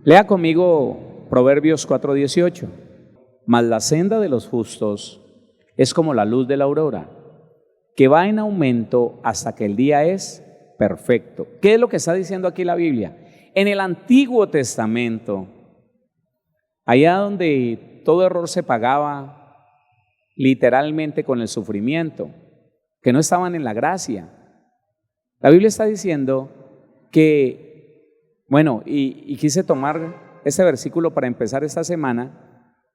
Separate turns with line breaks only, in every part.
Lea conmigo Proverbios 4:18. Mas la senda de los justos es como la luz de la aurora, que va en aumento hasta que el día es perfecto. ¿Qué es lo que está diciendo aquí la Biblia? En el Antiguo Testamento, allá donde todo error se pagaba literalmente con el sufrimiento, que no estaban en la gracia, la Biblia está diciendo que, bueno, y quise tomar este versículo para empezar esta semana,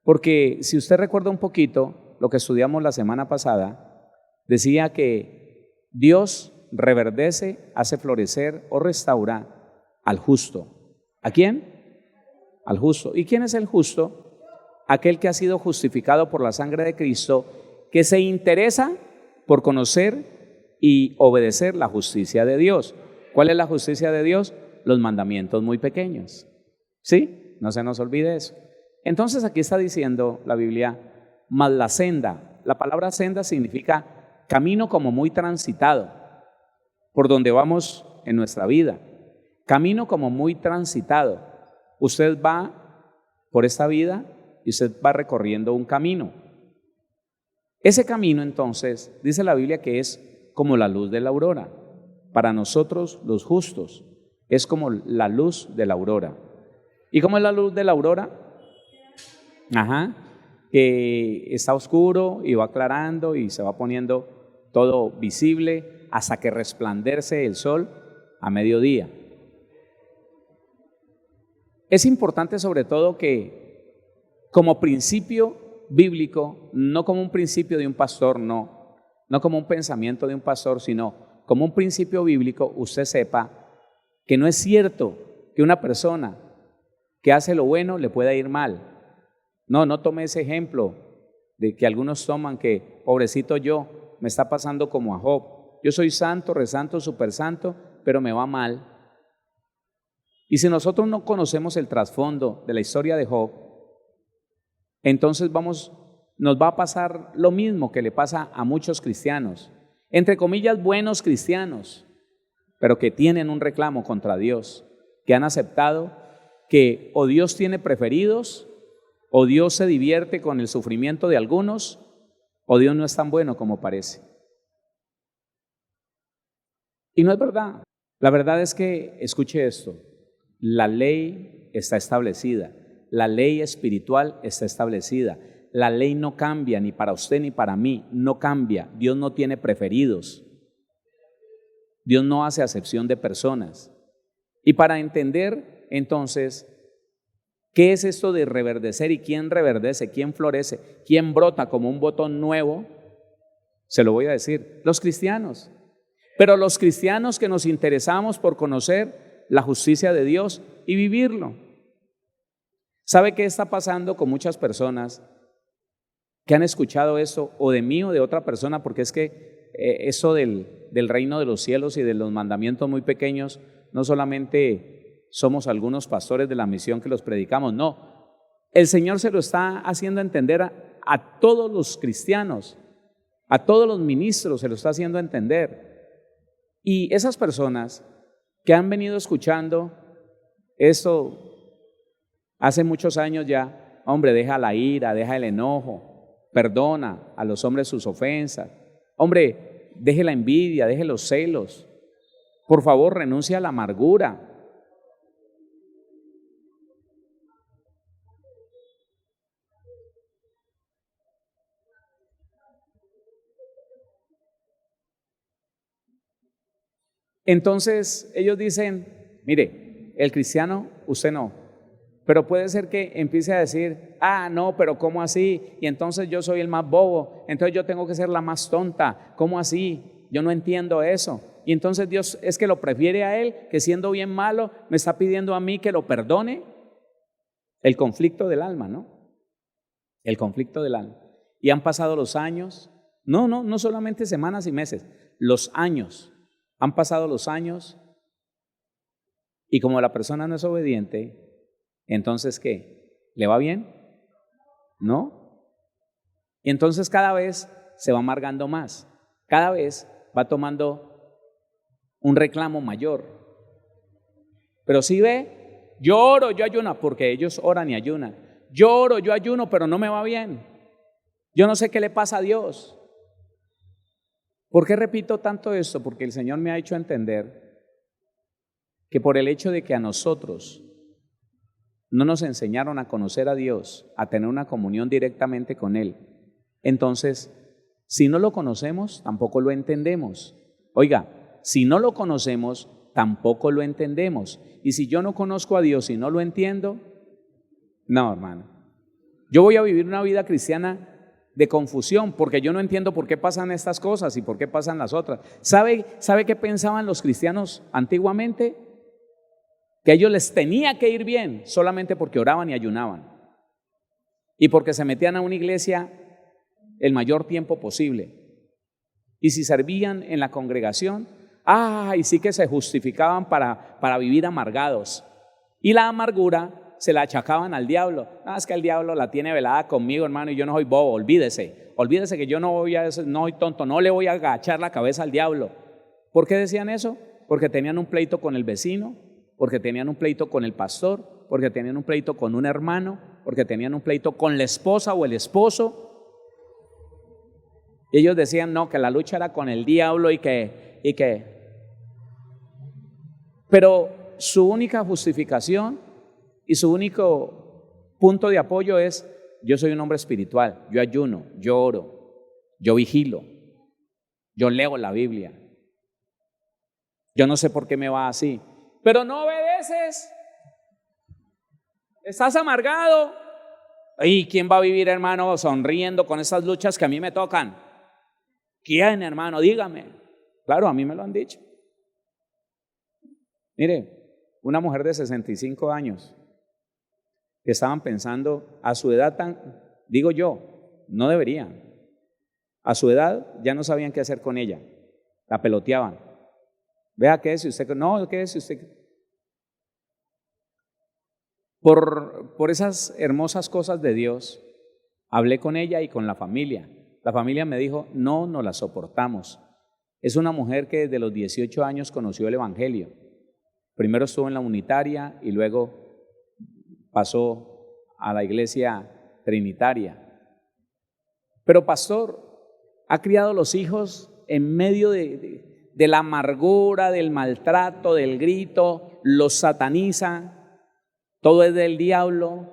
porque si usted recuerda un poquito lo que estudiamos la semana pasada, decía que Dios reverdece, hace florecer o restaura al justo. ¿A quién? Al justo. ¿Y quién es el justo? Aquel que ha sido justificado por la sangre de Cristo, que se interesa por conocer y obedecer la justicia de Dios. ¿Cuál es la justicia de Dios? Los mandamientos muy pequeños. ¿Sí? No se nos olvide eso. Entonces aquí está diciendo la Biblia, mas la senda. La palabra senda significa camino como muy transitado, por donde vamos en nuestra vida. Camino como muy transitado. Usted va por esta vida y usted va recorriendo un camino. Ese camino entonces, dice la Biblia que es como la luz de la aurora. Para nosotros los justos es como la luz de la aurora. ¿Y cómo es la luz de la aurora? Que está oscuro y va aclarando y se va poniendo todo visible hasta que resplandece el sol a mediodía. Es importante sobre todo que como principio bíblico, no como un principio de un pastor, no como un pensamiento de un pastor, sino como un principio bíblico, usted sepa que no es cierto que una persona que hace lo bueno le pueda ir mal. No tome ese ejemplo de que algunos toman que, pobrecito yo, me está pasando como a Job. Yo soy santo, resanto, súper santo, pero me va mal. Y si nosotros no conocemos el trasfondo de la historia de Job, entonces nos va a pasar lo mismo que le pasa a muchos cristianos, entre comillas buenos cristianos, pero que tienen un reclamo contra Dios, que han aceptado que o Dios tiene preferidos, o Dios se divierte con el sufrimiento de algunos, o Dios no es tan bueno como parece. Y no es verdad. La verdad es que, escuche esto, la ley está establecida, la ley espiritual está establecida, la ley no cambia ni para usted ni para mí, no cambia. Dios no tiene preferidos, Dios no hace acepción de personas. Y para entender entonces ¿qué es esto de reverdecer y quién reverdece, quién florece, quién brota como un botón nuevo? Se lo voy a decir, los cristianos. Pero los cristianos que nos interesamos por conocer la justicia de Dios y vivirlo. ¿Sabe qué está pasando con muchas personas que han escuchado esto o de mí o de otra persona? Porque es que eso del reino de los cielos y de los mandamientos muy pequeños, no solamente somos algunos pastores de la misión que los predicamos, no. El Señor se lo está haciendo entender a todos los cristianos, a todos los ministros se lo está haciendo entender. Y esas personas que han venido escuchando esto hace muchos años ya, hombre, deja la ira, deja el enojo, perdona a los hombres sus ofensas, hombre, deje la envidia, deje los celos, por favor renuncia a la amargura. Entonces ellos dicen, mire, el cristiano, usted no, pero puede ser que empiece a decir, no, pero ¿cómo así? Y entonces yo soy el más bobo, entonces yo tengo que ser la más tonta, ¿cómo así? Yo no entiendo eso. Y entonces Dios es que lo prefiere a él, que siendo bien malo, me está pidiendo a mí que lo perdone. El conflicto del alma, ¿no? El conflicto del alma. Y han pasado los años, no solamente semanas y meses, los años. Han pasado los años y como la persona no es obediente, entonces ¿qué? ¿Le va bien? ¿No? Y entonces cada vez se va amargando más, cada vez va tomando un reclamo mayor. Pero si ve, Yo oro, yo ayuno, porque ellos oran y ayunan. Yo oro, yo ayuno, pero no me va bien. Yo no sé qué le pasa a Dios. ¿Por qué repito tanto esto? Porque el Señor me ha hecho entender que por el hecho de que a nosotros no nos enseñaron a conocer a Dios, a tener una comunión directamente con Él, entonces, si no lo conocemos, tampoco lo entendemos. Oiga, si no lo conocemos, tampoco lo entendemos. Y si yo no conozco a Dios y no lo entiendo, no, hermano. Yo voy a vivir una vida cristiana de confusión, porque yo no entiendo por qué pasan estas cosas y por qué pasan las otras. ¿Sabe qué pensaban los cristianos antiguamente? Que a ellos les tenía que ir bien solamente porque oraban y ayunaban y porque se metían a una iglesia el mayor tiempo posible. Y si servían en la congregación, y sí que se justificaban para vivir amargados. Y la amargura se la achacaban al diablo. Es que el diablo la tiene velada conmigo, hermano, y yo no soy bobo. Olvídese que yo no soy tonto, no le voy a agachar la cabeza al diablo. ¿Por qué decían eso? Porque tenían un pleito con el vecino, porque tenían un pleito con el pastor, porque tenían un pleito con un hermano, porque tenían un pleito con la esposa o el esposo. Y ellos decían, no, que la lucha era con el diablo y que. Pero su única justificación y su único punto de apoyo es: yo soy un hombre espiritual, yo ayuno, yo oro, yo vigilo, yo leo la Biblia. Yo no sé por qué me va así. Pero no obedeces, estás amargado. ¿Y quién va a vivir, hermano, sonriendo con esas luchas que a mí me tocan? ¿Quién, hermano? Dígame. Claro, a mí me lo han dicho. Mire, una mujer de 65 años que estaban pensando a su edad digo yo, no deberían. A su edad ya no sabían qué hacer con ella. La peloteaban. Vea, quédese usted. No, quédese usted. Por esas hermosas cosas de Dios, hablé con ella y con la familia. La familia me dijo, no nos la soportamos. Es una mujer que desde los 18 años conoció el Evangelio. Primero estuvo en la unitaria y luego pasó a la iglesia trinitaria. Pero pastor, ha criado los hijos en medio de la amargura, del maltrato, del grito, los sataniza, todo es del diablo.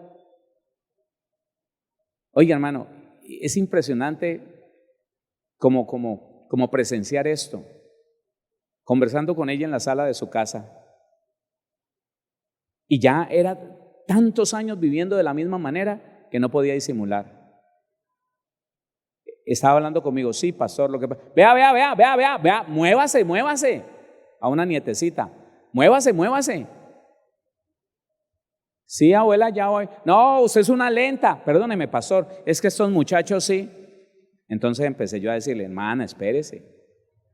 Oiga, hermano, es impresionante como presenciar esto. Conversando con ella en la sala de su casa. Y ya era tantos años viviendo de la misma manera que no podía disimular. Estaba hablando conmigo, sí, pastor, lo que pasa. Vea, muévase. A una nietecita, muévase. Sí, abuela, ya voy. No, usted es una lenta. Perdóneme, pastor, es que estos muchachos sí. Entonces empecé yo a decirle, hermana, espérese.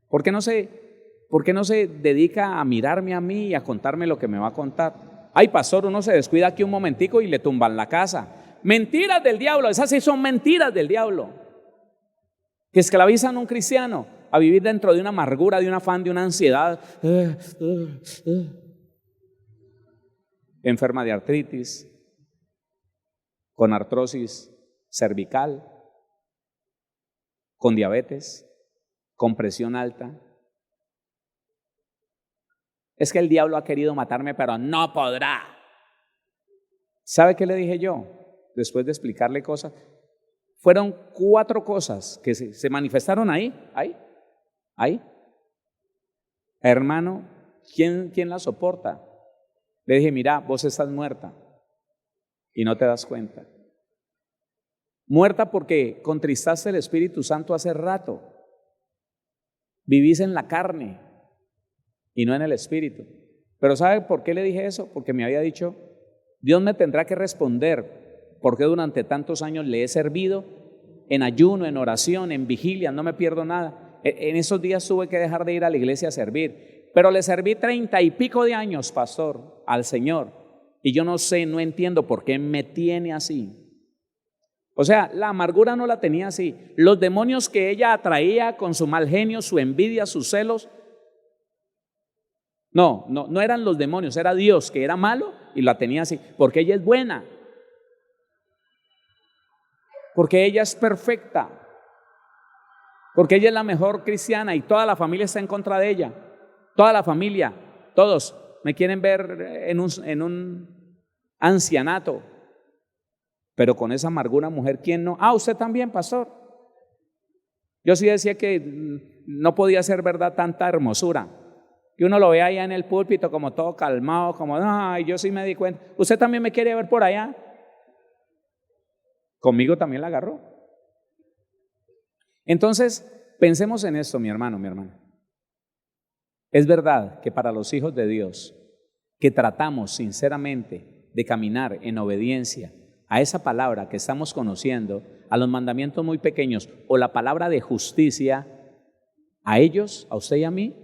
¿Por qué no se dedica a mirarme a mí y a contarme lo que me va a contar? Ay, pastor, uno se descuida aquí un momentico y le tumban la casa. Mentiras del diablo, esas sí son mentiras del diablo, que esclavizan a un cristiano a vivir dentro de una amargura, de un afán, de una ansiedad. Enferma de artritis, con artrosis cervical, con diabetes, con presión alta. Es que el diablo ha querido matarme, pero no podrá. ¿Sabe qué le dije yo? Después de explicarle cosas, fueron 4 cosas que se manifestaron ahí. Hermano, ¿quién la soporta? Le dije, mira, vos estás muerta y no te das cuenta. Muerta porque contristaste el Espíritu Santo hace rato. Vivís en la carne y no en el Espíritu. Pero ¿sabe por qué le dije eso? Porque me había dicho, Dios me tendrá que responder porque durante tantos años le he servido en ayuno, en oración, en vigilia, no me pierdo nada. En esos días tuve que dejar de ir a la iglesia a servir, pero le serví 30 y pico de años, pastor, al Señor. Y yo no entiendo por qué me tiene así. O sea, la amargura no la tenía así. Los demonios que ella atraía con su mal genio, su envidia, sus celos, No eran los demonios, era Dios que era malo y la tenía así, porque ella es buena, porque ella es perfecta, porque ella es la mejor cristiana y toda la familia está en contra de ella. Toda la familia, todos me quieren ver en un ancianato, pero con esa amargura, mujer, ¿quién no? Usted también, pastor. Yo sí decía que no podía ser verdad tanta hermosura, que uno lo ve allá en el púlpito como todo calmado, como, ay, yo sí me di cuenta. ¿Usted también me quiere ver por allá? Conmigo también la agarró. Entonces, pensemos en esto, mi hermano, mi hermana. Es verdad que para los hijos de Dios, que tratamos sinceramente de caminar en obediencia a esa palabra que estamos conociendo, a los mandamientos muy pequeños o la palabra de justicia, a ellos, a usted y a mí,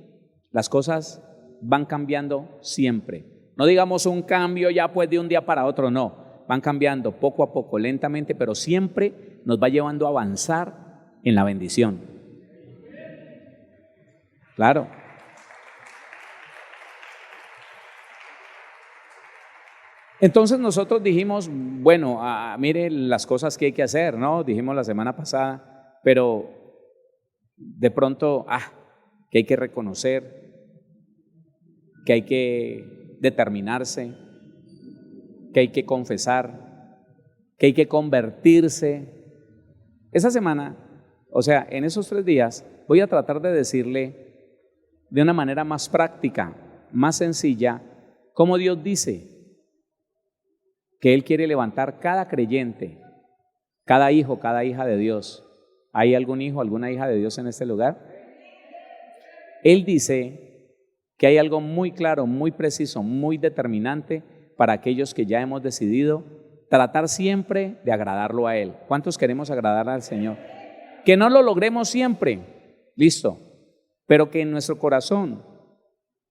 las cosas van cambiando siempre. No digamos un cambio ya pues de un día para otro, no. Van cambiando poco a poco, lentamente, pero siempre nos va llevando a avanzar en la bendición. Claro. Entonces nosotros dijimos, bueno, mire las cosas que hay que hacer, ¿no? Dijimos la semana pasada, pero de pronto, que hay que reconocer, que hay que determinarse, que hay que confesar, que hay que convertirse. Esa semana, o sea, en esos 3 días, voy a tratar de decirle de una manera más práctica, más sencilla, cómo Dios dice que Él quiere levantar cada creyente, cada hijo, cada hija de Dios. ¿Hay algún hijo, alguna hija de Dios en este lugar? Él dice que hay algo muy claro, muy preciso, muy determinante para aquellos que ya hemos decidido tratar siempre de agradarlo a Él. ¿Cuántos queremos agradar al Señor? Que no lo logremos siempre, listo, pero que en nuestro corazón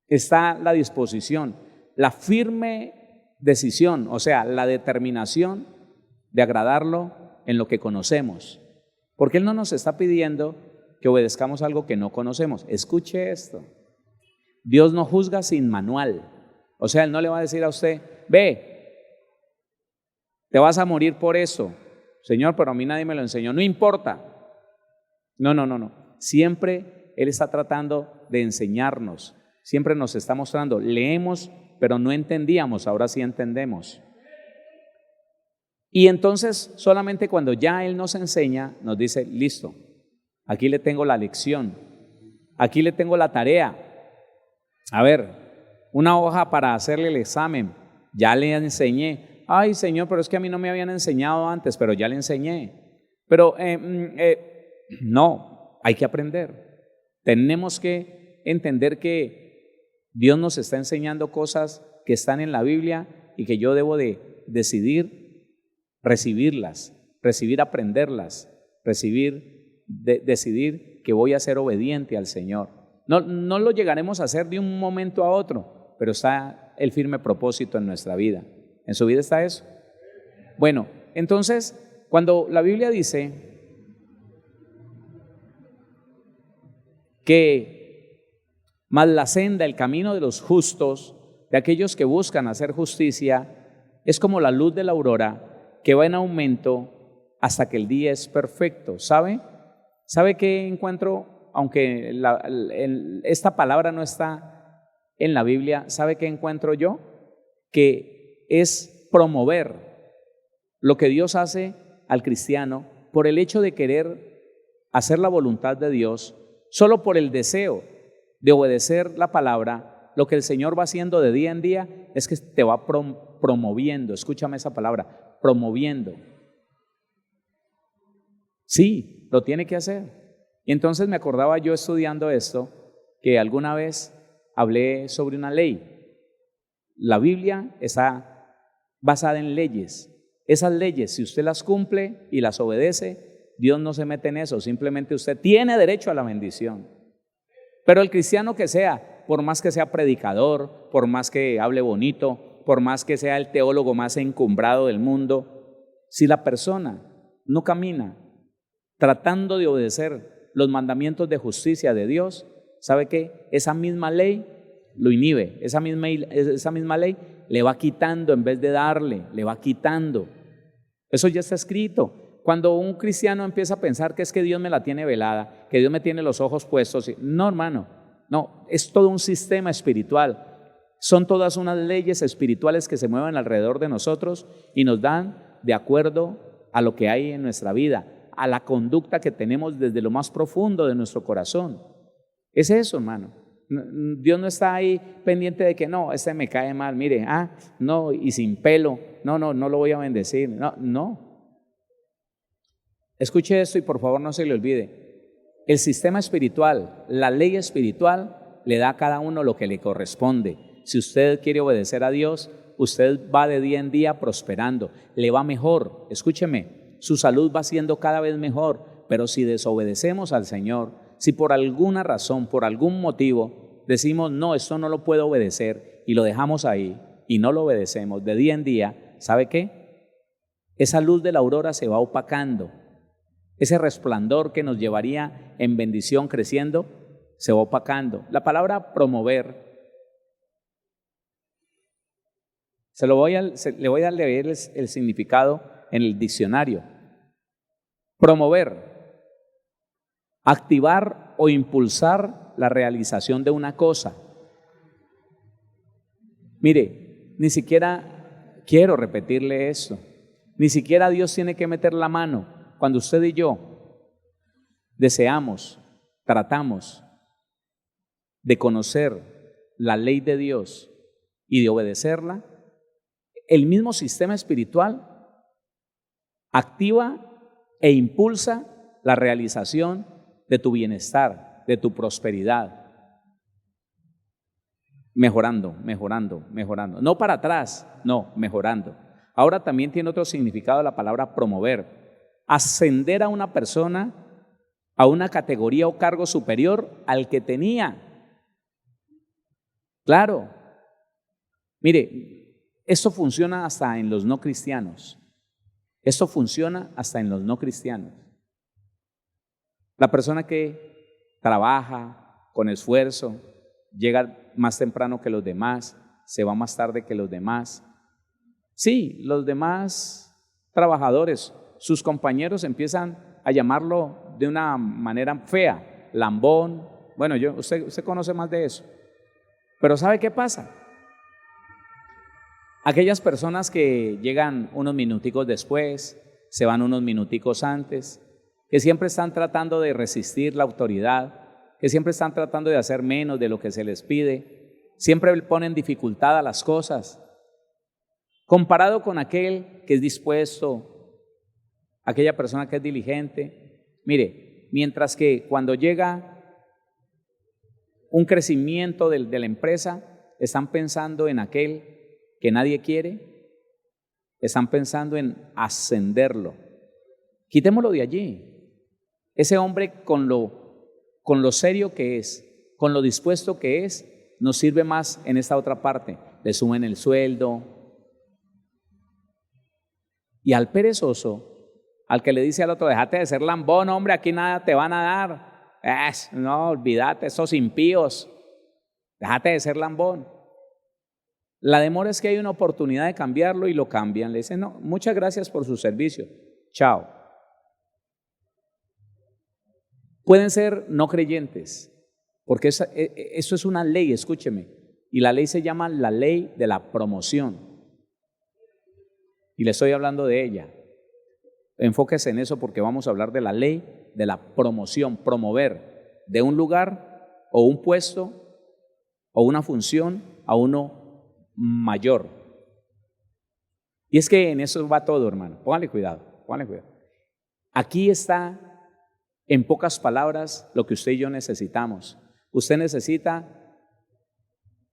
está la disposición, la firme decisión, o sea, la determinación de agradarlo en lo que conocemos, porque Él no nos está pidiendo que obedezcamos algo que no conocemos. Escuche esto, Dios no juzga sin manual, o sea, Él no le va a decir a usted, ve, te vas a morir por eso, Señor, pero a mí nadie me lo enseñó, no importa. No, siempre Él está tratando de enseñarnos, siempre nos está mostrando, leemos, pero no entendíamos, ahora sí entendemos. Y entonces solamente cuando ya Él nos enseña, nos dice, listo, aquí le tengo la lección, aquí le tengo la tarea. A ver, una hoja para hacerle el examen, ya le enseñé. Ay, Señor, pero es que a mí no me habían enseñado antes, pero ya le enseñé. Pero no, hay que aprender. Tenemos que entender que Dios nos está enseñando cosas que están en la Biblia y que yo debo de decidir recibirlas, aprenderlas, decidir que voy a ser obediente al Señor. No lo llegaremos a hacer de un momento a otro, pero está el firme propósito en nuestra vida. ¿En su vida está eso? Bueno, entonces, cuando la Biblia dice que mas la senda, el camino de los justos, de aquellos que buscan hacer justicia, es como la luz de la aurora que va en aumento hasta que el día es perfecto. ¿Sabe? ¿Sabe qué encuentro? Aunque esta palabra no está en la Biblia, ¿sabe qué encuentro yo? Que es promover lo que Dios hace al cristiano por el hecho de querer hacer la voluntad de Dios, solo por el deseo de obedecer la palabra. Lo que el Señor va haciendo de día en día es que te va promoviendo, escúchame esa palabra, promoviendo. Sí, lo tiene que hacer. Y entonces me acordaba yo estudiando esto, que alguna vez hablé sobre una ley. La Biblia está basada en leyes. Esas leyes, si usted las cumple y las obedece, Dios no se mete en eso, simplemente usted tiene derecho a la bendición. Pero el cristiano que sea, por más que sea predicador, por más que hable bonito, por más que sea el teólogo más encumbrado del mundo, si la persona no camina tratando de obedecer los mandamientos de justicia de Dios, ¿sabe qué? Esa misma ley lo inhibe. Esa misma ley le va quitando en vez de darle, le va quitando. Eso ya está escrito. Cuando un cristiano empieza a pensar que es que Dios me la tiene velada, que Dios me tiene los ojos puestos, no, hermano, no, es todo un sistema espiritual. Son todas unas leyes espirituales que se mueven alrededor de nosotros y nos dan de acuerdo a lo que hay en nuestra vida, a la conducta que tenemos desde lo más profundo de nuestro corazón. Es eso, hermano. Dios no está ahí pendiente de que no, este me cae mal, mire, no, y sin pelo, no lo voy a bendecir. No. Escuche esto y por favor no se le olvide. El sistema espiritual, la ley espiritual, le da a cada uno lo que le corresponde. Si usted quiere obedecer a Dios, usted va de día en día prosperando, le va mejor. Escúcheme, su salud va siendo cada vez mejor, pero si desobedecemos al Señor, si por alguna razón, por algún motivo, decimos, no, esto no lo puedo obedecer y lo dejamos ahí y no lo obedecemos de día en día, ¿sabe qué? Esa luz de la aurora se va opacando. Ese resplandor que nos llevaría en bendición creciendo, se va opacando. La palabra promover, le voy a leer el significado en el diccionario. Promover, activar o impulsar la realización de una cosa. Mire, ni siquiera quiero repetirle esto, ni siquiera Dios tiene que meter la mano. Cuando usted y yo deseamos, tratamos de conocer la ley de Dios y de obedecerla, el mismo sistema espiritual activa e impulsa la realización de tu bienestar, de tu prosperidad. Mejorando. No para atrás, no, mejorando. Ahora también tiene otro significado la palabra promover. Ascender a una persona a una categoría o cargo superior al que tenía. Claro. Mire, esto funciona hasta en los no cristianos. Esto funciona hasta en los no cristianos. La persona que trabaja con esfuerzo, llega más temprano que los demás, se va más tarde que los demás. Sí, los demás trabajadores, sus compañeros empiezan a llamarlo de una manera fea, lambón. Bueno, usted conoce más de eso. Pero ¿sabe qué pasa? Aquellas personas que llegan unos minuticos después, se van unos minuticos antes, que siempre están tratando de resistir la autoridad, que siempre están tratando de hacer menos de lo que se les pide, siempre ponen dificultad a las cosas, comparado con aquel que es dispuesto, aquella persona que es diligente. Mire, mientras que cuando llega un crecimiento de la empresa, están pensando en aquel que nadie quiere, están pensando en ascenderlo. Quitémoslo de allí. Ese hombre con lo serio que es, con lo dispuesto que es, nos sirve más en esta otra parte. Le suben el sueldo. Y al perezoso, al que le dice al otro, déjate de ser lambón, hombre, aquí nada te van a dar. No, olvídate, esos impíos. Déjate de ser lambón. La demora es que hay una oportunidad de cambiarlo y lo cambian. Le dicen, no, muchas gracias por su servicio. Chao. Pueden ser no creyentes, porque eso es una ley, escúcheme. Y la ley se llama la ley de la promoción. Y le estoy hablando de ella. Enfóquese en eso porque vamos a hablar de la ley de la promoción, promover de un lugar o un puesto o una función a uno mayor. Y es que en eso va todo, hermano. Póngale cuidado. Aquí está, en pocas palabras, lo que usted y yo necesitamos. Usted necesita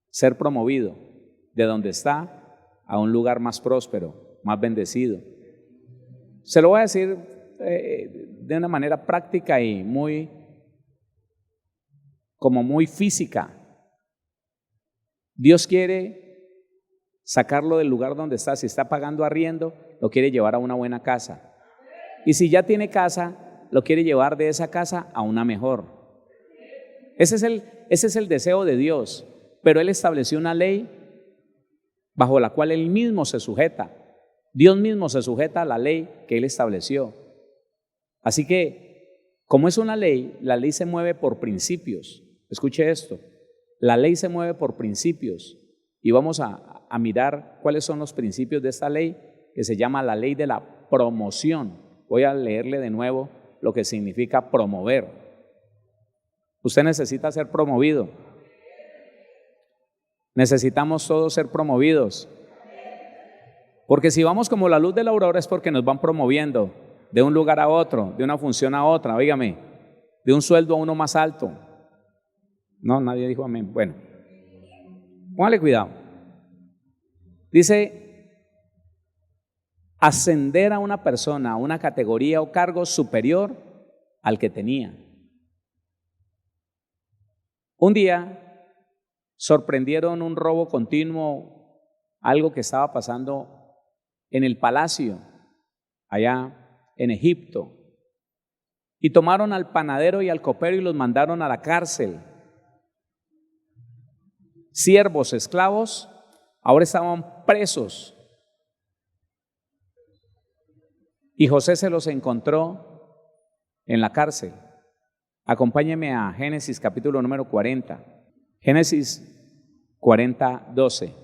ser promovido de donde está a un lugar más próspero, más bendecido. Se lo voy a decir de una manera práctica y muy física. Dios quiere sacarlo del lugar donde está. Si está pagando arriendo, lo quiere llevar a una buena casa. Y si ya tiene casa, lo quiere llevar de esa casa a una mejor. Ese es el deseo de Dios. pero Él estableció una ley bajo la cual Él mismo se sujeta. Dios mismo se sujeta a la ley que Él estableció. Así que, como es una ley, la ley se mueve por principios. Escuche esto, la ley se mueve por principios y vamos a mirar cuáles son los principios de esta ley que se llama la ley de la promoción. Voy a leerle de nuevo lo que significa promover. Usted necesita ser promovido. Necesitamos todos ser promovidos. Porque si vamos como la luz de la aurora es porque nos van promoviendo de un lugar a otro, de una función a otra, óigame, de un sueldo a uno más alto. No, nadie dijo amén. Bueno, póngale cuidado. Dice, ascender a una persona a una categoría o cargo superior al que tenía. Un día sorprendieron un robo continuo, algo que estaba pasando en el palacio, allá en Egipto, y tomaron al panadero y al copero y los mandaron a la cárcel. Siervos, esclavos, ahora estaban presos. Y José se los encontró en la cárcel. Acompáñeme a Génesis capítulo número 40. Génesis 40, 12.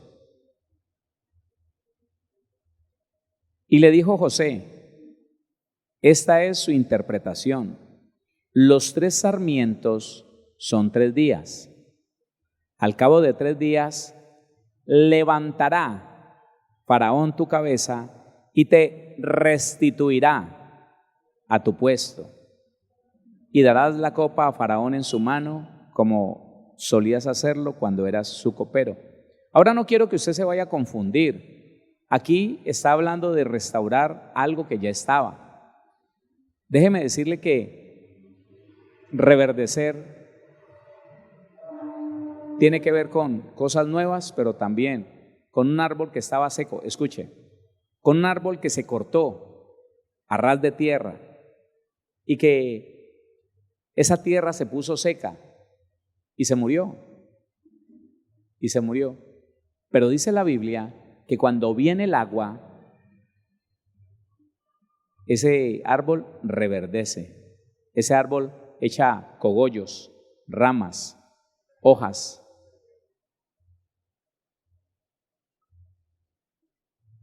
Y le dijo José, esta es su interpretación. Los 3 sarmientos son 3 días. Al cabo de 3 días levantará Faraón tu cabeza y te restituirá a tu puesto. Y darás la copa a Faraón en su mano como solías hacerlo cuando eras su copero. Ahora no quiero que usted se vaya a confundir. Aquí está hablando de restaurar algo que ya estaba. Déjeme decirle que reverdecer tiene que ver con cosas nuevas, pero también con un árbol que estaba seco. Escuche, con un árbol que se cortó a ras de tierra y que esa tierra se puso seca y se murió. Y se murió. Pero dice la Biblia que cuando viene el agua, ese árbol reverdece. Ese árbol echa cogollos, ramas, hojas.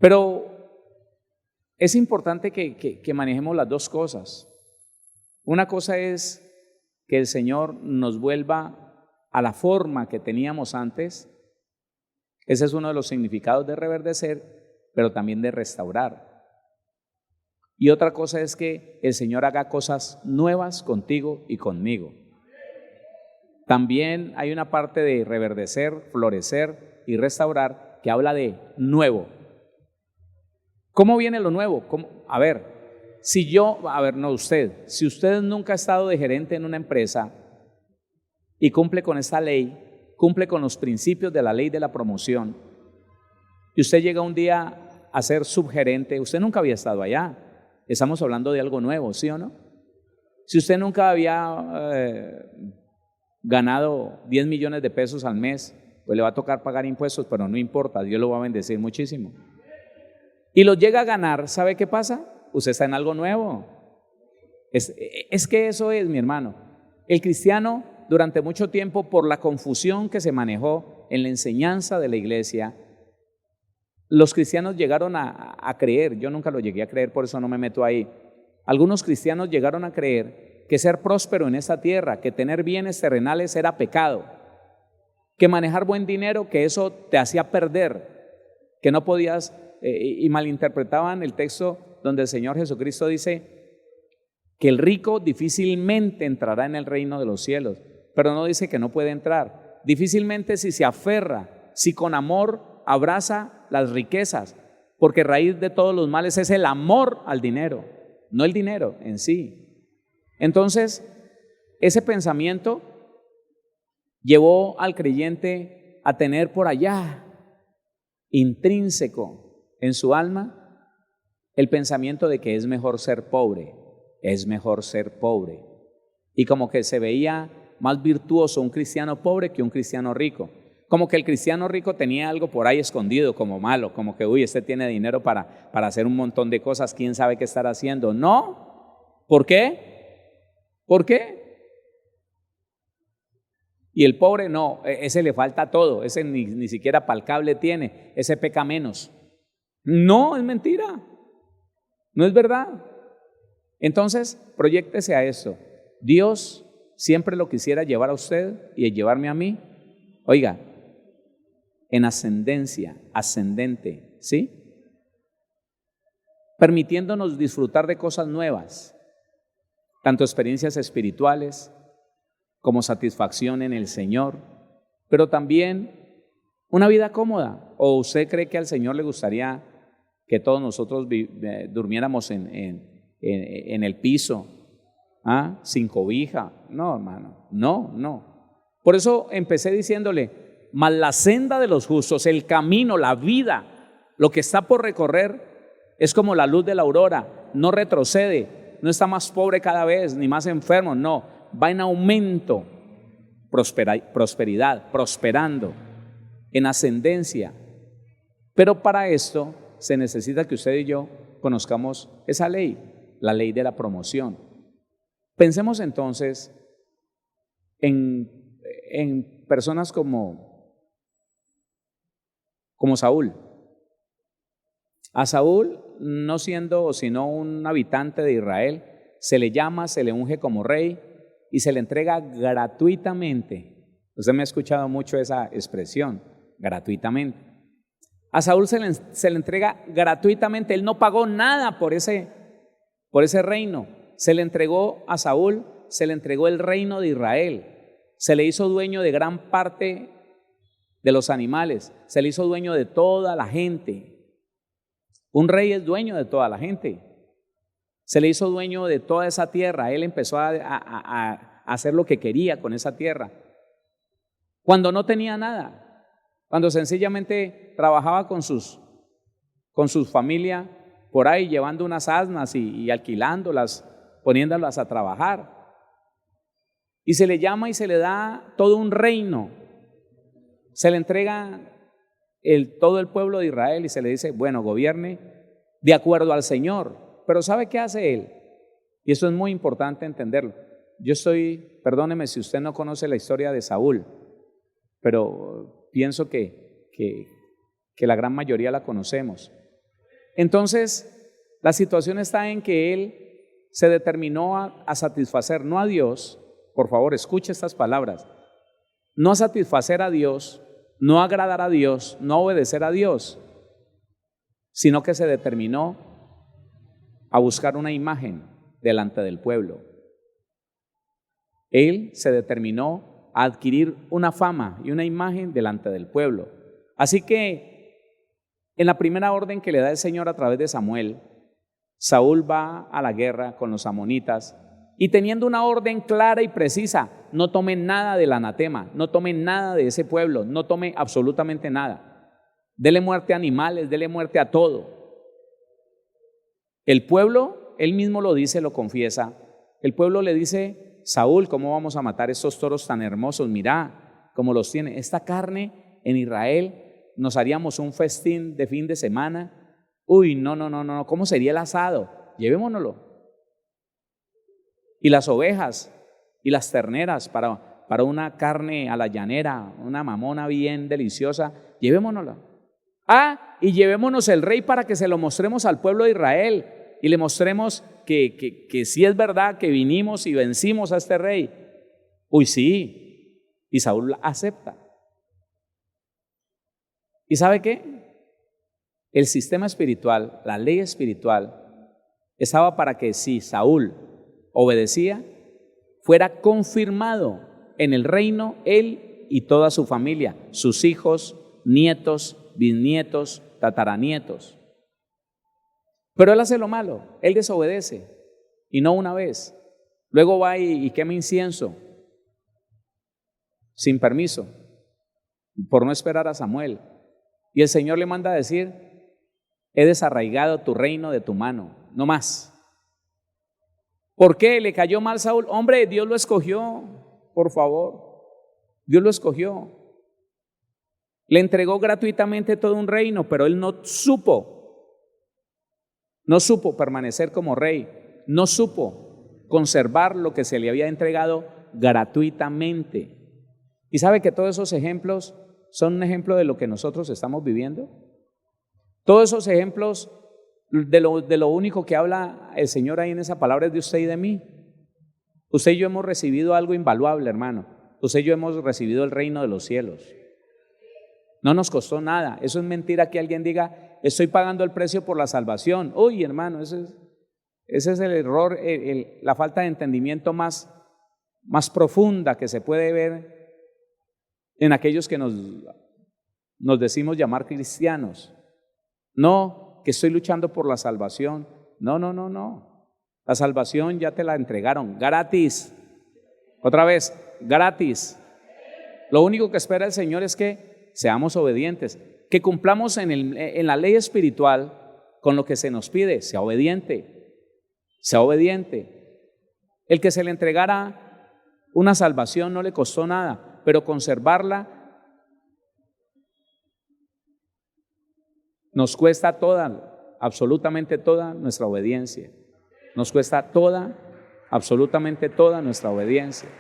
Pero es importante que manejemos las dos cosas. Una cosa es que el Señor nos vuelva a la forma que teníamos antes. Ese es uno de los significados de reverdecer, pero también de restaurar. Y otra cosa es que el Señor haga cosas nuevas contigo y conmigo. También hay una parte de reverdecer, florecer y restaurar que habla de nuevo. ¿Cómo viene lo nuevo? A ver, si usted nunca ha estado de gerente en una empresa y cumple con esta ley, cumple con los principios de la ley de la promoción, y usted llega un día a ser subgerente, usted nunca había estado allá. Estamos hablando de algo nuevo, ¿sí o no? Si usted nunca había ganado 10 millones de pesos al mes, pues le va a tocar pagar impuestos, pero no importa, Dios lo va a bendecir muchísimo. Y lo llega a ganar, ¿sabe qué pasa? Usted está en algo nuevo. Es que eso es, mi hermano. El cristiano, durante mucho tiempo, por la confusión que se manejó en la enseñanza de la iglesia, los cristianos llegaron a creer, yo nunca lo llegué a creer, por eso no me meto ahí. Algunos cristianos llegaron a creer que ser próspero en esta tierra, que tener bienes terrenales era pecado, que manejar buen dinero, que eso te hacía perder, que no podías, y malinterpretaban el texto donde el Señor Jesucristo dice que el rico difícilmente entrará en el reino de los cielos, pero no dice que no puede entrar. Difícilmente si se aferra, si con amor abraza las riquezas, porque raíz de todos los males es el amor al dinero, no el dinero en sí. Entonces, ese pensamiento llevó al creyente a tener por allá, intrínseco en su alma, el pensamiento de que es mejor ser pobre, es mejor ser pobre. Y como que se veía más virtuoso un cristiano pobre que un cristiano rico. Como que el cristiano rico tenía algo por ahí escondido como malo, como que, uy, este tiene dinero para hacer un montón de cosas, quién sabe qué estar haciendo. No, ¿por qué? ¿Por qué? Y el pobre no, ese le falta todo, ese ni siquiera palcable tiene, ese peca menos. No, es mentira, no es verdad. Entonces, proyéctese a eso. Dios siempre lo quisiera llevar a usted y llevarme a mí. Oiga, en ascendencia, ascendente, ¿sí? Permitiéndonos disfrutar de cosas nuevas, tanto experiencias espirituales como satisfacción en el Señor, pero también una vida cómoda. ¿O usted cree que al Señor le gustaría que todos nosotros durmiéramos en el piso, sin cobija? No, hermano, no. Por eso empecé diciéndole, mas la senda de los justos, el camino, la vida, lo que está por recorrer es como la luz de la aurora, no retrocede, no está más pobre cada vez, ni más enfermo, no, va en aumento, prosperidad, prosperando, en ascendencia. Pero para esto se necesita que usted y yo conozcamos esa ley, la ley de la promoción. Pensemos entonces en personas como Saúl. A Saúl, no siendo sino un habitante de Israel, se le llama, se le unge como rey y se le entrega gratuitamente. Usted me ha escuchado mucho esa expresión, gratuitamente. A Saúl se le entrega gratuitamente, él no pagó nada por ese reino. Se le entregó a Saúl, se le entregó el reino de Israel, se le hizo dueño de gran parte de los animales, se le hizo dueño de toda la gente. Un rey es dueño de toda la gente. Se le hizo dueño de toda esa tierra, él empezó a hacer lo que quería con esa tierra. Cuando no tenía nada, cuando sencillamente trabajaba con sus familias por ahí, llevando unas asnas y alquilándolas, poniéndolas a trabajar. Y se le llama y se le da todo un reino. Se le entrega todo el pueblo de Israel y se le dice, bueno, gobierne de acuerdo al Señor. Pero ¿sabe qué hace él? Y eso es muy importante entenderlo. Perdóneme si usted no conoce la historia de Saúl, pero pienso que la gran mayoría la conocemos. Entonces, la situación está en que él se determinó a satisfacer, no a Dios, por favor, escuche estas palabras, no a satisfacer a Dios, no a agradar a Dios, no a obedecer a Dios, sino que se determinó a buscar una imagen delante del pueblo. Él se determinó a adquirir una fama y una imagen delante del pueblo. Así que en la primera orden que le da el Señor a través de Samuel, Saúl va a la guerra con los amonitas y teniendo una orden clara y precisa, no tome nada del anatema, no tome nada de ese pueblo, no tome absolutamente nada. Dele muerte a animales, dele muerte a todo. El pueblo, él mismo lo dice, lo confiesa, el pueblo le dice, Saúl, ¿cómo vamos a matar estos toros tan hermosos? Mirá cómo los tiene. Esta carne en Israel, nos haríamos un festín de fin de semana. Uy, no, ¿cómo sería el asado? Llevémonoslo. Y las ovejas y las terneras para una carne a la llanera, una mamona bien deliciosa, llevémonosla. Y llevémonos el rey para que se lo mostremos al pueblo de Israel y le mostremos que sí es verdad que vinimos y vencimos a este rey. Uy, sí. Y Saúl acepta. ¿Y sabe qué? El sistema espiritual, la ley espiritual, estaba para que si Saúl obedecía, fuera confirmado en el reino él y toda su familia, sus hijos, nietos, bisnietos, tataranietos. Pero él hace lo malo, él desobedece, y no una vez. Luego va y quema incienso, sin permiso, por no esperar a Samuel. Y el Señor le manda a decir, he desarraigado tu reino de tu mano, no más. ¿Por qué? ¿Le cayó mal Saúl? Hombre, Dios lo escogió, por favor. Dios lo escogió. Le entregó gratuitamente todo un reino, pero él no supo permanecer como rey, no supo conservar lo que se le había entregado gratuitamente. ¿Y sabe que todos esos ejemplos son un ejemplo de lo que nosotros estamos viviendo? Todos esos ejemplos de lo único que habla el Señor ahí en esa palabra es de usted y de mí. Usted y yo hemos recibido algo invaluable, hermano. Usted y yo hemos recibido el reino de los cielos. No nos costó nada. Eso es mentira que alguien diga, estoy pagando el precio por la salvación. Uy, hermano, ese es el error, la falta de entendimiento más profunda que se puede ver en aquellos que nos decimos llamar cristianos. No, que estoy luchando por la salvación. No. La salvación ya te la entregaron, gratis. Otra vez, gratis. Lo único que espera el Señor es que seamos obedientes, que cumplamos en la ley espiritual con lo que se nos pide. Sea obediente, sea obediente. El que se le entregara una salvación no le costó nada, pero conservarla nos cuesta toda, absolutamente toda nuestra obediencia. Nos cuesta toda, absolutamente toda nuestra obediencia.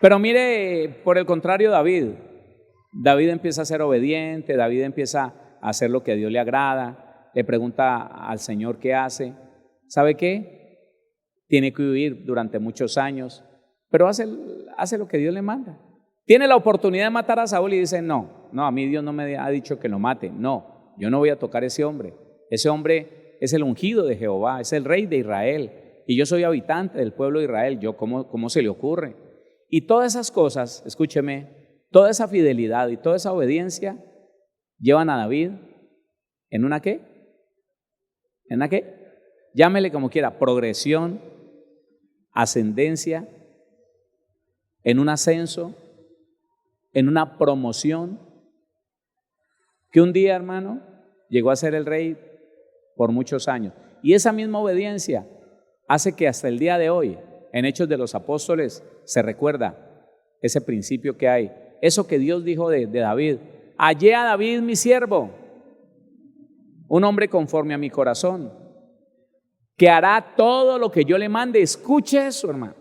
Pero mire, por el contrario, David empieza a ser obediente, David empieza a hacer lo que a Dios le agrada, le pregunta al Señor qué hace. ¿Sabe qué? Tiene que huir durante muchos años, pero hace lo que Dios le manda. Tiene la oportunidad de matar a Saúl y dice, no, a mí Dios no me ha dicho que lo mate, no. Yo no voy a tocar a ese hombre. Ese hombre es el ungido de Jehová, es el rey de Israel. Y yo soy habitante del pueblo de Israel. ¿Cómo se le ocurre? Y todas esas cosas, escúcheme, toda esa fidelidad y toda esa obediencia llevan a David en una ¿qué? ¿En una qué? Llámele como quiera, progresión, ascendencia, en un ascenso, en una promoción. Que un día, hermano, llegó a ser el rey por muchos años. Y esa misma obediencia hace que hasta el día de hoy, en Hechos de los Apóstoles, se recuerda ese principio que hay. Eso que Dios dijo de David. Hallé a David mi siervo, un hombre conforme a mi corazón, que hará todo lo que yo le mande. Escuche eso, hermano.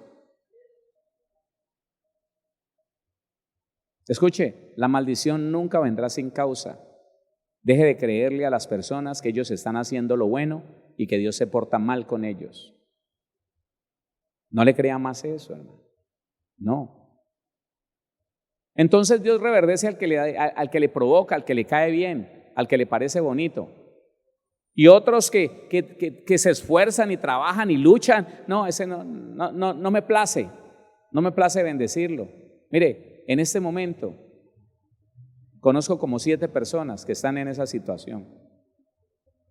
Escuche, la maldición nunca vendrá sin causa. Deje de creerle a las personas que ellos están haciendo lo bueno y que Dios se porta mal con ellos. No le crea más eso, hermano. No. Entonces Dios reverdece al que le provoca, al que le cae bien, al que le parece bonito. Y otros que se esfuerzan y trabajan y luchan. No, ese no me place. No me place bendecirlo. Mire, en este momento conozco como 7 personas que están en esa situación.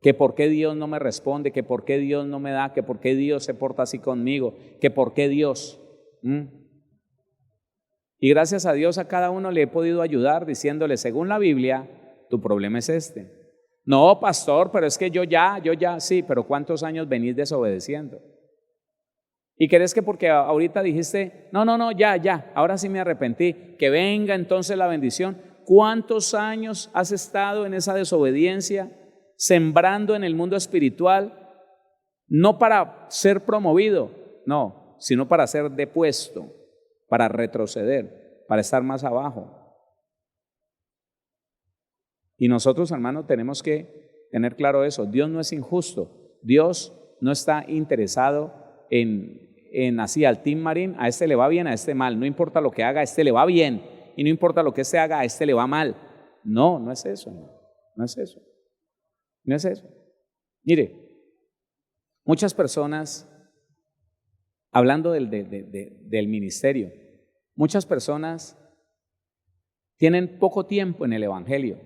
Que por qué Dios no me responde, que por qué Dios no me da, que por qué Dios se porta así conmigo, que por qué Dios. Y gracias a Dios a cada uno le he podido ayudar diciéndole, según la Biblia, tu problema es este. No, pastor, pero es que yo ya, sí, pero ¿cuántos años venís desobedeciendo? ¿Y crees que porque ahorita dijiste, no, ya, ahora sí me arrepentí, que venga entonces la bendición? ¿Cuántos años has estado en esa desobediencia, sembrando en el mundo espiritual, no para ser promovido, no, sino para ser depuesto, para retroceder, para estar más abajo? Y nosotros, hermanos, tenemos que tener claro eso. Dios no es injusto. Dios no está interesado en así al Team Marín, a este le va bien, a este mal. No importa lo que haga, a este le va bien. Y no importa lo que este haga, a este le va mal. No es eso. No es eso. No es eso. Mire, muchas personas, hablando del ministerio, muchas personas tienen poco tiempo en el evangelio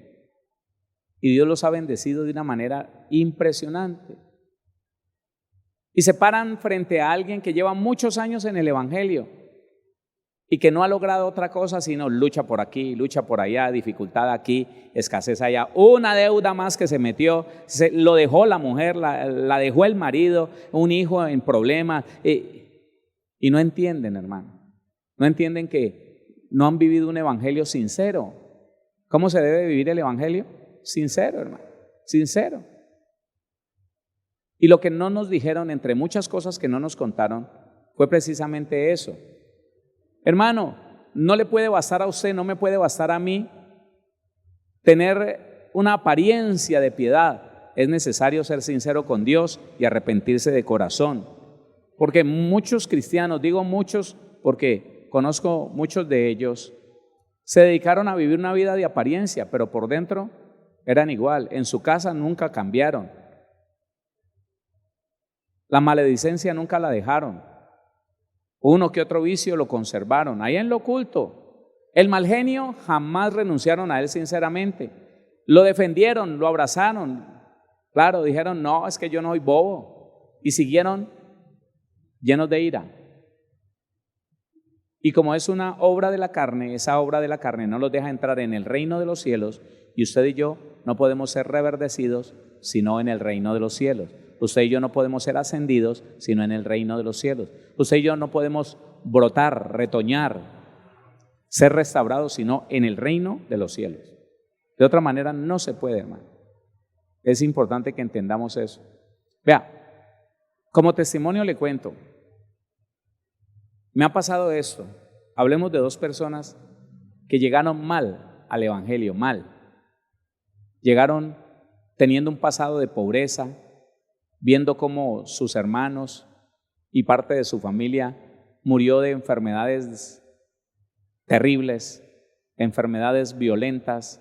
y Dios los ha bendecido de una manera impresionante. Y se paran frente a alguien que lleva muchos años en el evangelio y que no ha logrado otra cosa sino lucha por aquí, lucha por allá, dificultad aquí, escasez allá, una deuda más que se metió, lo dejó la mujer, la dejó el marido, un hijo en problemas, y no entienden, hermano. No entienden que no han vivido un evangelio sincero. ¿Cómo se debe vivir el evangelio? Sincero, hermano, sincero. Y lo que no nos dijeron, entre muchas cosas que no nos contaron, fue precisamente eso. Hermano, no le puede bastar a usted, no me puede bastar a mí tener una apariencia de piedad. Es necesario ser sincero con Dios y arrepentirse de corazón. Porque muchos cristianos, digo muchos porque conozco muchos de ellos, se dedicaron a vivir una vida de apariencia, pero por dentro eran igual. En su casa nunca cambiaron. La maledicencia nunca la dejaron. Uno que otro vicio lo conservaron, ahí en lo oculto. El mal genio jamás renunciaron a él sinceramente. Lo defendieron, lo abrazaron. Claro, dijeron, no, es que yo no soy bobo. Y siguieron llenos de ira. Y como es una obra de la carne, esa obra de la carne no los deja entrar en el reino de los cielos, y usted y yo no podemos ser reverdecidos sino en el reino de los cielos. Usted y yo no podemos ser ascendidos sino en el reino de los cielos. Usted y yo no podemos brotar, retoñar, ser restaurados sino en el reino de los cielos. De otra manera no se puede, hermano. Es importante que entendamos eso. Vea, como testimonio le cuento, me ha pasado esto. Hablemos de dos personas que llegaron mal al evangelio, mal. Llegaron teniendo un pasado de pobreza, viendo cómo sus hermanos y parte de su familia murió de enfermedades terribles, enfermedades violentas,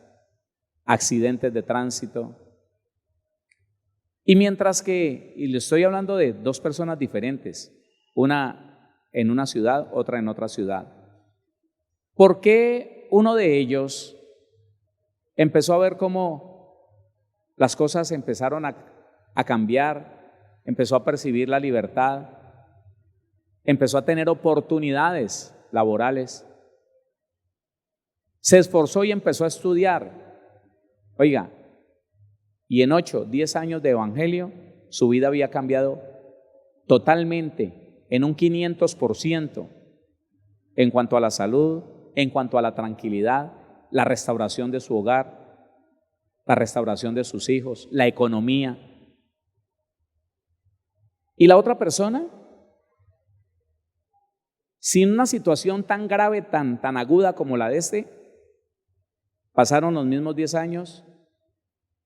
accidentes de tránsito. Y mientras que, y le estoy hablando de dos personas diferentes, una en una ciudad, otra en otra ciudad. ¿Por qué uno de ellos empezó a ver cómo las cosas empezaron a cambiar, empezó a percibir la libertad, empezó a tener oportunidades laborales, se esforzó y empezó a estudiar? Oiga, y en 8, 10 años de evangelio, su vida había cambiado totalmente, en un 500%, en cuanto a la salud, en cuanto a la tranquilidad, la restauración de su hogar, la restauración de sus hijos, la economía. Y la otra persona, sin una situación tan grave, tan aguda como la de este, pasaron los mismos 10 años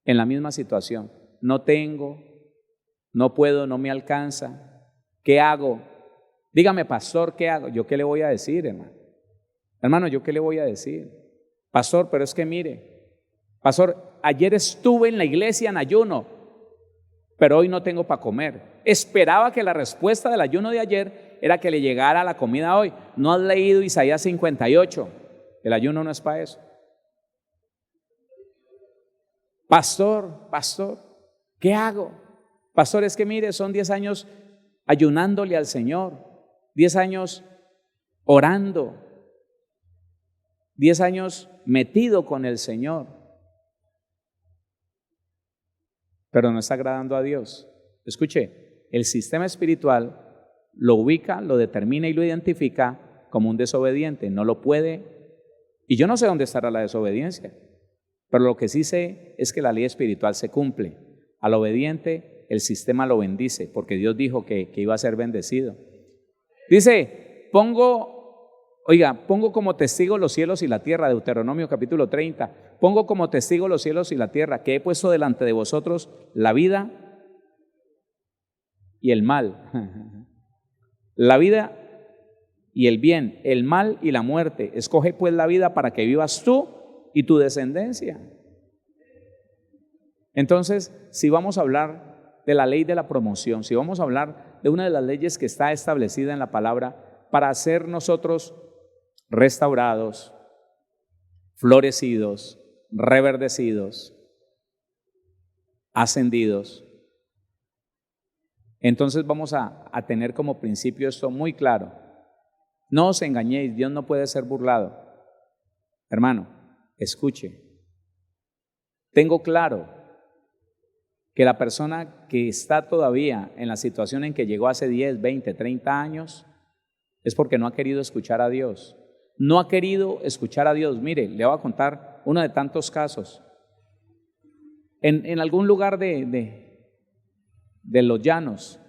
en la misma situación. No tengo, no puedo, no me alcanza. ¿Qué hago? Dígame, pastor, ¿qué hago? ¿Yo qué le voy a decir, hermano? Hermano, ¿yo qué le voy a decir? Pastor, pero es que mire, pastor, ayer estuve en la iglesia en ayuno, pero hoy no tengo para comer. Esperaba que la respuesta del ayuno de ayer era que le llegara la comida hoy. ¿No has leído Isaías 58? El ayuno no es para eso. Pastor, ¿qué hago? Pastor, es que mire, son 10 años ayunándole al Señor, 10 años orando, 10 años metido con el Señor, pero no está agradando a Dios. Escuche, el sistema espiritual lo ubica, lo determina y lo identifica como un desobediente. No lo puede, y yo no sé dónde estará la desobediencia, pero lo que sí sé es que la ley espiritual se cumple. Al obediente el sistema lo bendice, porque Dios dijo que iba a ser bendecido. Dice, pongo como testigo los cielos y la tierra, Deuteronomio capítulo 30, pongo como testigo los cielos y la tierra, que he puesto delante de vosotros la vida y el mal, la vida y el bien, el mal y la muerte. Escoge pues la vida para que vivas tú y tu descendencia. Entonces, si vamos a hablar de la ley de la promoción, si vamos a hablar de una de las leyes que está establecida en la palabra para ser nosotros restaurados, florecidos, reverdecidos, ascendidos, entonces vamos a tener como principio esto muy claro. No os engañéis, Dios no puede ser burlado. Hermano, escuche, tengo claro que la persona que está todavía en la situación en que llegó hace 10, 20, 30 años es porque no ha querido escuchar a Dios. No ha querido escuchar a Dios. Mire, le voy a contar uno de tantos casos. En algún lugar de los llanos,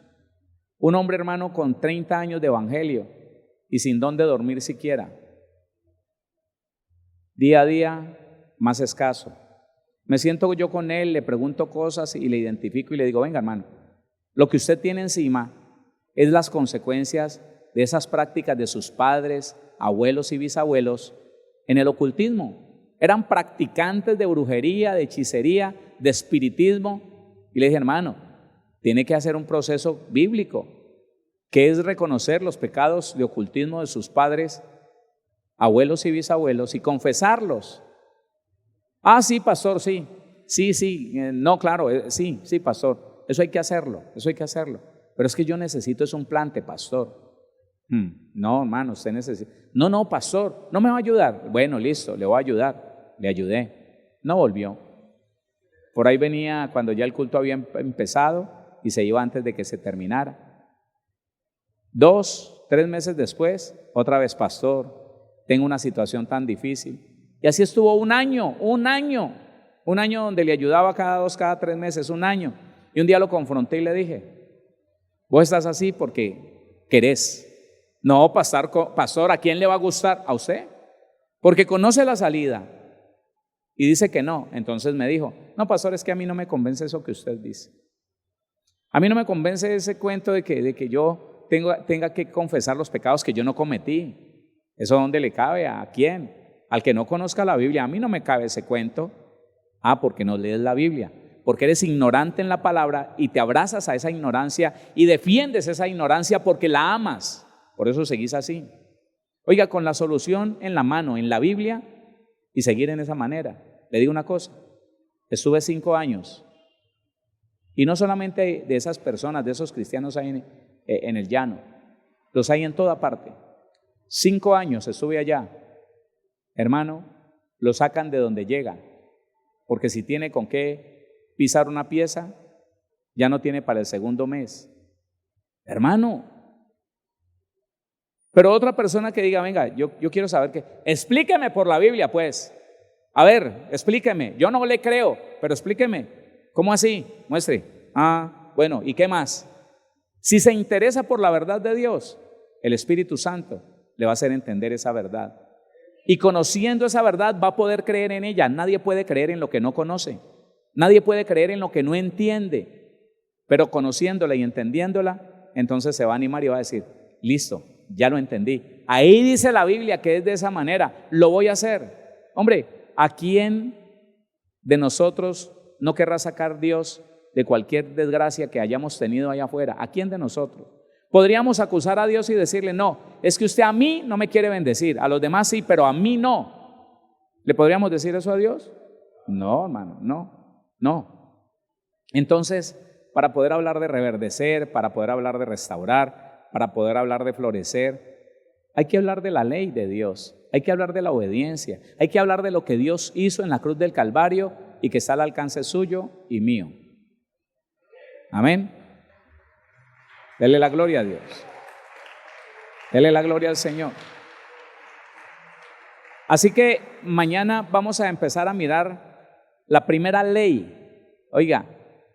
un hombre, hermano, con 30 años de evangelio y sin dónde dormir siquiera. Día a día, más escaso. Me siento yo con él, le pregunto cosas y le identifico y le digo, venga, hermano, lo que usted tiene encima es las consecuencias de esas prácticas de sus padres, abuelos y bisabuelos en el ocultismo. Eran practicantes de brujería, de hechicería, de espiritismo. Y le dije, hermano, tiene que hacer un proceso bíblico, que es reconocer los pecados de ocultismo de sus padres, abuelos y bisabuelos y confesarlos. Ah, sí, pastor, sí. No, claro, sí, pastor. Eso hay que hacerlo. Pero es que yo necesito es un plante, pastor. No, hermano, usted necesita. No, pastor, no me va a ayudar. Bueno, listo, le voy a ayudar. Le ayudé. No volvió. Por ahí venía cuando ya el culto había empezado y se iba antes de que se terminara. 2, 3 meses después, otra vez, pastor, tengo una situación tan difícil. Y así estuvo un año donde le ayudaba cada 2, cada 3 meses, un año. Y un día lo confronté y le dije, vos estás así porque querés. No, pastor, ¿a quién le va a gustar? A usted, porque conoce la salida y dice que no. Entonces me dijo, no, pastor, es que a mí no me convence eso que usted dice. A mí no me convence ese cuento de que yo tenga que confesar los pecados que yo no cometí. ¿Eso dónde le cabe? ¿A quién? Al que no conozca la Biblia. A mí no me cabe ese cuento. Porque no lees la Biblia, porque eres ignorante en la palabra y te abrazas a esa ignorancia y defiendes esa ignorancia porque la amas. Por eso seguís así. Oiga, con la solución en la mano, en la Biblia, y seguir en esa manera. Le digo una cosa, estuve 5 años y no solamente de esas personas, de esos cristianos hay en el llano, los hay en toda parte. 5 años estuve allá. Hermano, lo sacan de donde llega, porque si tiene con qué pisar una pieza, ya no tiene para el segundo mes. Hermano, pero otra persona que diga, venga, yo quiero saber que, explíqueme por la Biblia, pues. A ver, explíqueme. Yo no le creo, pero explíqueme. ¿Cómo así? Muestre. Bueno, ¿y qué más? Si se interesa por la verdad de Dios, el Espíritu Santo le va a hacer entender esa verdad. Y conociendo esa verdad va a poder creer en ella. Nadie puede creer en lo que no conoce. Nadie puede creer en lo que no entiende. Pero conociéndola y entendiéndola, entonces se va a animar y va a decir, listo, ya lo entendí. Ahí dice la Biblia que es de esa manera, lo voy a hacer. Hombre, ¿a quién de nosotros no querrá sacar Dios de cualquier desgracia que hayamos tenido allá afuera? ¿A quién de nosotros? Podríamos acusar a Dios y decirle, no, es que usted a mí no me quiere bendecir, a los demás sí, pero a mí no. ¿Le podríamos decir eso a Dios? No, hermano, no. Entonces, para poder hablar de reverdecer, para poder hablar de restaurar, para poder hablar de florecer, hay que hablar de la ley de Dios, hay que hablar de la obediencia, hay que hablar de lo que Dios hizo en la cruz del Calvario y que está al alcance suyo y mío. Amén. Dele la gloria a Dios. Dele la gloria al Señor. Así que mañana vamos a empezar a mirar la primera ley. Oiga,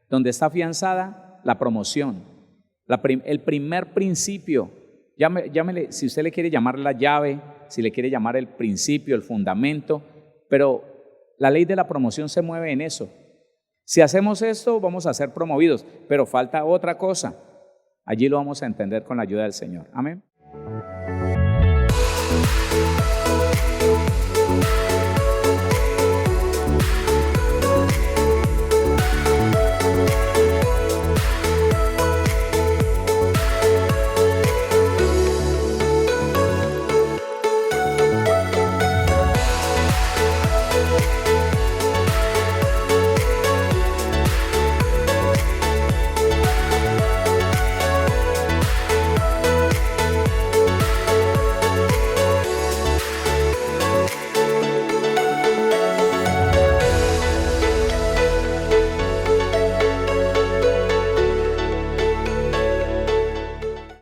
donde está afianzada la promoción. El primer principio, llámele, si usted le quiere llamar la llave, si le quiere llamar el principio, el fundamento, pero la ley de la promoción se mueve en eso. Si hacemos esto, vamos a ser promovidos, pero falta otra cosa. Allí lo vamos a entender con la ayuda del Señor. Amén.